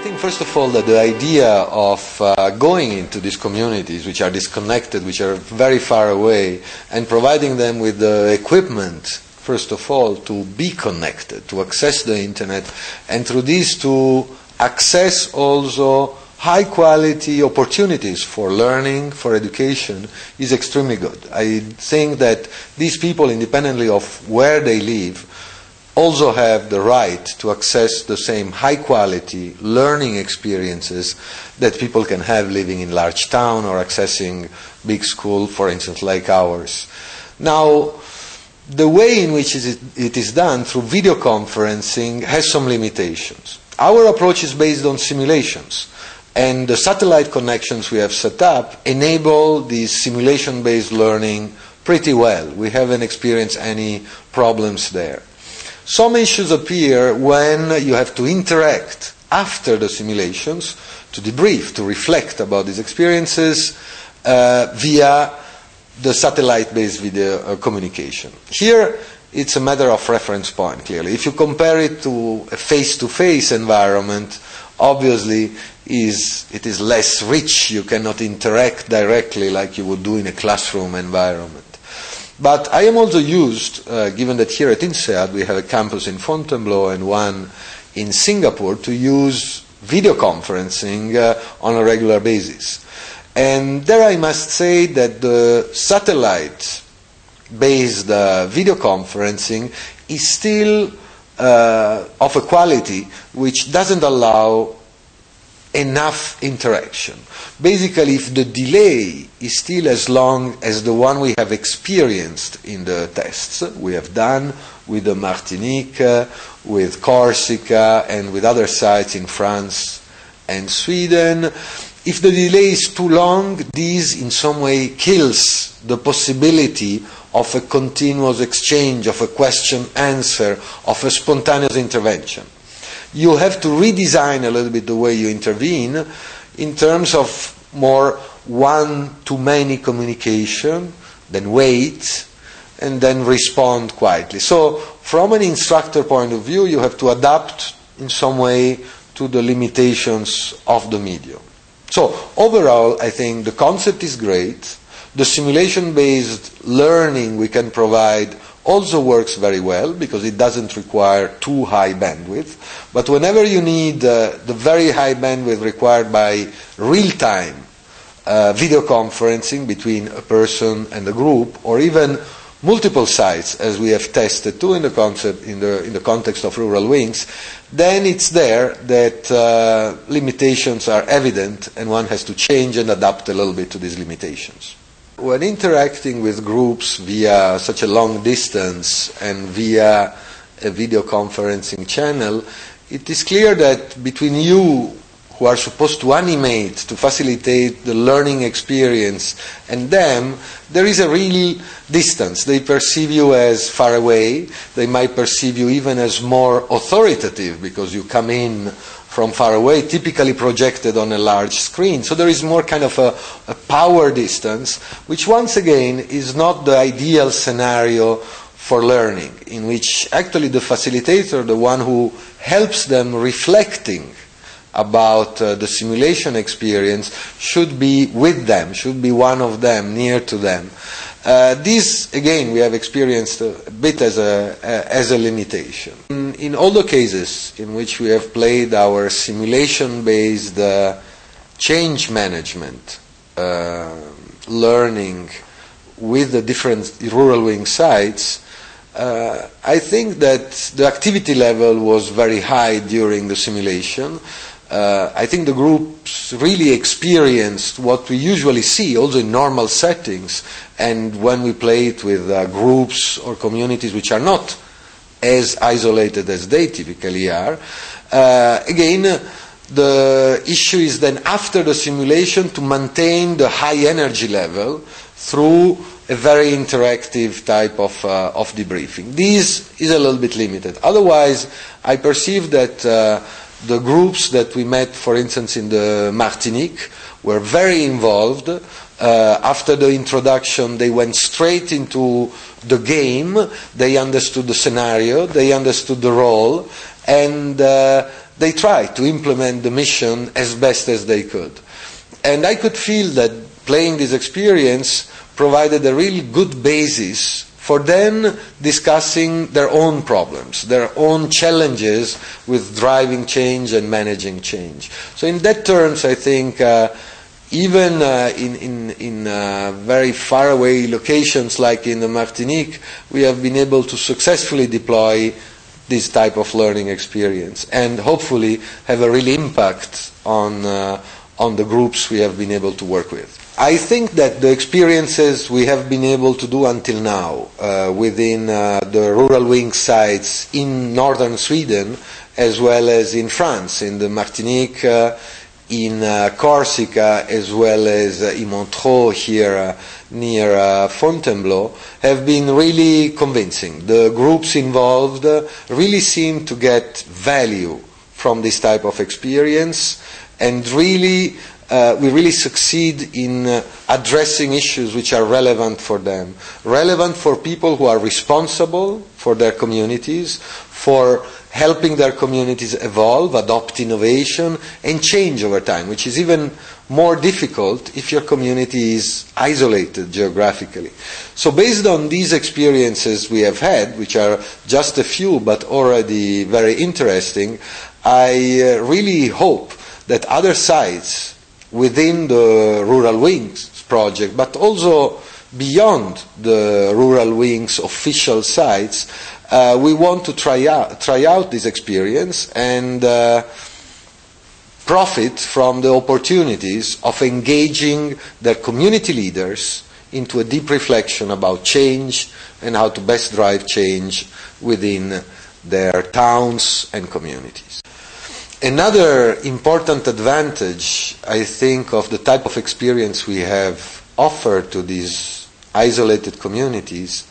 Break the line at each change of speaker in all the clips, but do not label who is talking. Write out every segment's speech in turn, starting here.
think, first of all, that the idea of going into these communities which are disconnected, which are very far away, and providing them with the equipment, first of all, to be connected, to access the internet, and through this to access also high-quality opportunities for learning, for education, is extremely good. I think that these people, independently of where they live, also have the right to access the same high-quality learning experiences that people can have living in large town or accessing big school, for instance, like ours. Now, the way in which it is done through video conferencing has some limitations. Our approach is based on simulations, and the satellite connections we have set up enable this simulation-based learning pretty well. We haven't experienced any problems there. Some issues appear when you have to interact after the simulations to debrief, to reflect about these experiences via the satellite-based video communication. Here, it's a matter of reference point, clearly. If you compare it to a face-to-face environment, obviously it is less rich. You cannot interact directly like you would do in a classroom environment. But I am also used, given that here at INSEAD we have a campus in Fontainebleau and one in Singapore, to use video conferencing on a regular basis. And there I must say that the satellite-based video conferencing is still of a quality which doesn't allow enough interaction. Basically, if the delay is still as long as the one we have experienced in the tests we have done with the Martinique, with Corsica, and with other sites in France and Sweden, if the delay is too long, this in some way kills the possibility of a continuous exchange, of a question-answer, of a spontaneous intervention. You have to redesign a little bit the way you intervene in terms of more one-to-many communication, then wait, and then respond quietly. So from an instructor point of view, you have to adapt in some way to the limitations of the medium. So overall, I think the concept is great. The simulation-based learning we can provide also works very well because it doesn't require too high bandwidth. But whenever you need the very high bandwidth required by real-time video conferencing between a person and a group, or even multiple sites, as we have tested too in the context of RuralWings, then it's there that limitations are evident and one has to change and adapt a little bit to these limitations. When interacting with groups via such a long distance and via a video conferencing channel, it is clear that between you, who are supposed to animate, to facilitate the learning experience, and them, there is a real distance. They perceive you as far away. They might perceive you even as more authoritative because you come in from far away, typically projected on a large screen. So there is more kind of a power distance, which once again is not the ideal scenario for learning, in which actually the facilitator, the one who helps them reflecting about the simulation experience, should be with them, should be one of them, near to them. This, again, we have experienced a bit as a limitation. In all the cases in which we have played our simulation-based change management learning with the different RuralWings sites, I think that the activity level was very high during the simulation. I think the groups really experienced what we usually see also in normal settings, and when we play it with groups or communities which are not as isolated as they typically are. Again, the issue is then after the simulation to maintain the high energy level through a very interactive type of debriefing. This is a little bit limited. Otherwise, I perceive that the groups that we met, for instance, in the Martinique, were very involved. After the introduction, they went straight into the game. They understood the scenario, they understood the role, and they tried to implement the mission as best as they could. And I could feel that playing this experience provided a really good basis for then discussing their own problems, their own challenges with driving change and managing change. So in that terms, I think even in very faraway locations like in the Martinique, we have been able to successfully deploy this type of learning experience and hopefully have a real impact on the groups we have been able to work with. I think that the experiences we have been able to do until now within the RuralWings sites in northern Sweden as well as in France, in the Martinique, in Corsica, as well as in Montreux here near Fontainebleau, have been really convincing. The groups involved really seem to get value from this type of experience, and really we really succeed in addressing issues which are relevant for them, relevant for people who are responsible for their communities, for helping their communities evolve, adopt innovation, and change over time, which is even more difficult if your community is isolated geographically. So based on these experiences we have had, which are just a few but already very interesting, I really hope that other sites within the RuralWings project, but also beyond the RuralWings official sites, we want to try out this experience and profit from the opportunities of engaging their community leaders into a deep reflection about change and how to best drive change within their towns and communities. Another important advantage, I think, of the type of experience we have offered to these isolated communities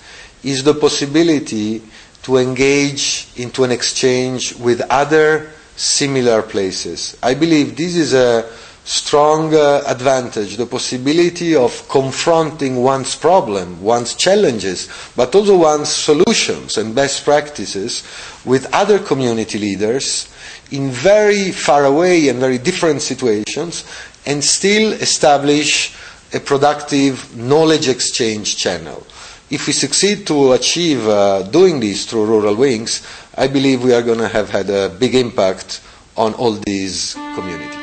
is the possibility to engage into an exchange with other similar places. I believe this is a strong advantage, the possibility of confronting one's problem, one's challenges, but also one's solutions and best practices with other community leaders in very far away and very different situations, and still establish a productive knowledge exchange channel. If we succeed to achieve doing this through RuralWings, I believe we are going to have had a big impact on all these communities.